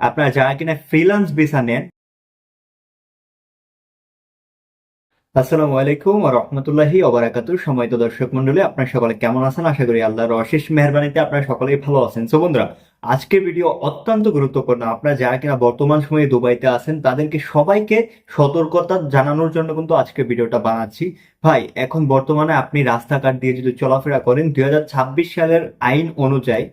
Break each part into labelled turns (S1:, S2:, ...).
S1: আপনারা যারা কিনা ফ্রিল্যান্স ভিসা নেন। আসসালামু আলাইকুম ওয়া রাহমাতুল্লাহি ওয়া বারাকাতুহু। সম্মানিত দর্শক মণ্ডলী, আপনারা সকলে কেমন আছেন? আশা করি আল্লাহর অশেষ মেহেরবানিতে আপনারা সকলেই ভালো আছেন। সো বন্ধুরা, আজকের ভিডিও অত্যন্ত গুরুত্বপূর্ণ। আপনারা যারা কিনা বর্তমান সময়ে দুবাইতে আছেন তাদেরকে সবাইকে সতর্কতা জানানোর জন্য কিন্তু আজকের ভিডিওটা বানাচ্ছি। ভাই, এখন বর্তমানে আপনি রাস্তাঘাট দিয়ে যদি চলাফেরা করেন, 2026 সালের আইন অনুযায়ী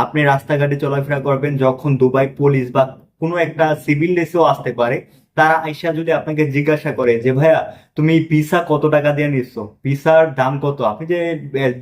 S1: আপনি রাস্তাঘাটে চলাফেরা করবেন যখন দুবাই পুলিশ বা কোনো একটা সিভিল ড্রেসেও আসতে পারে, তারা আইসা যদি আপনাকে জিজ্ঞাসা করে যে ভাইয়া তুমি ভিসা কত টাকা দিয়ে নিচ্ছ, ভিসার দাম কত, আপনি যে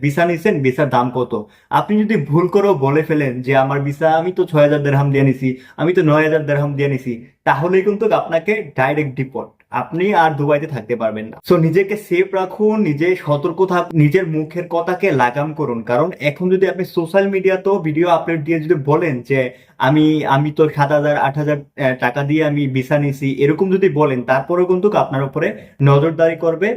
S1: ভিসা নিছেন ভিসার দাম কত, আপনি যদি ভুল করেও বলে ফেলেন যে আমার ভিসা আমি তো 6,000 দিরহাম দিয়ে নিছি, আমি তো 9,000 দিরহাম দিয়ে নিছি, তাহলে কিন্তু আপনাকে ডাইরেক্ট ডিপোর্ট, আপনি আর দুবাইতে থাকতে পারবেন না। সো নিজেকে সেফ রাখুন, নিজে সতর্ক থাকুন, নিজের মুখের কথাকে লাগাম করুন। কারণ এখন যদি আপনি সোশ্যাল মিডিয়াতেও ভিডিও আপলোড দিয়ে যদি বলেন যে আমি আমি তো 7,000 8,000 টাকা দিয়ে আমি ভিসা নিছি, এরকম যদি বলেন, তারপরেও কিন্তু আপনার উপরে নজরদারি করবে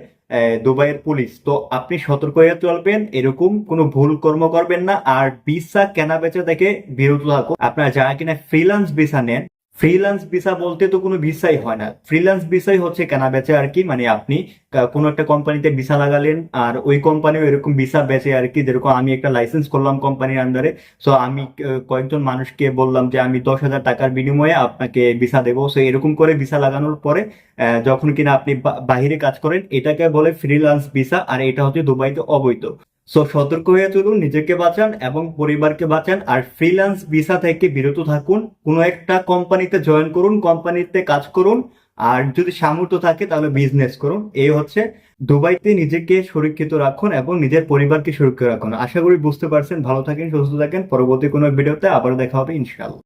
S1: দুবাইয়ের পুলিশ। তো আপনি সতর্ক হয়ে চলবেন, এরকম কোনো ভুল কর্ম করবেন না। আর ভিসা কেনা বেচা থেকে বিরত থাকুন। আপনারা যারা কিনা ফ্রিল্যান্স ভিসা নেন, ফ্রিল্যান্স ভিসা বলতে তো কোনো ভিসাই হয় না, ফ্রিল্যান্স ভিসাই হচ্ছে কেনা বেচা আর কি। মানে আপনি কোনো একটা কোম্পানিতে ভিসা লাগালেন আর ওই কোম্পানিও এরকম ভিসা বেচে আর কি। যেরকম আমি একটা লাইসেন্স করলাম কোম্পানির আন্ডারে, সো আমি কয়েকজন মানুষকে বললাম যে আমি 10,000 টাকার বিনিময়ে আপনাকে ভিসা দেবো। সো এরকম করে ভিসা লাগানোর পরে যখন কিনা আপনি বাহিরে কাজ করেন, এটাকে বলে ফ্রিল্যান্স ভিসা, আর এটা হচ্ছে দুবাইতে অবৈধ। সো সতর্ক হয়ে চলুন, নিজেকে বাঁচান এবং পরিবারকে বাঁচান। আর ফ্রিল্যান্স ভিসা থেকে বিরত থাকুন, কোনো একটা কোম্পানিতে জয়েন করুন, কোম্পানিতে কাজ করুন। আর যদি সামর্থ্য থাকে তাহলে বিজনেস করুন। এই হচ্ছে দুবাইতে নিজেকে সুরক্ষিত রাখুন এবং নিজের পরিবারকে সুরক্ষিত রাখুন। আশা করি বুঝতে পারছেন। ভালো থাকেন, সুস্থ থাকেন। পরবর্তী কোনো ভিডিওতে আবার দেখা হবে ইনশাআল্লাহ।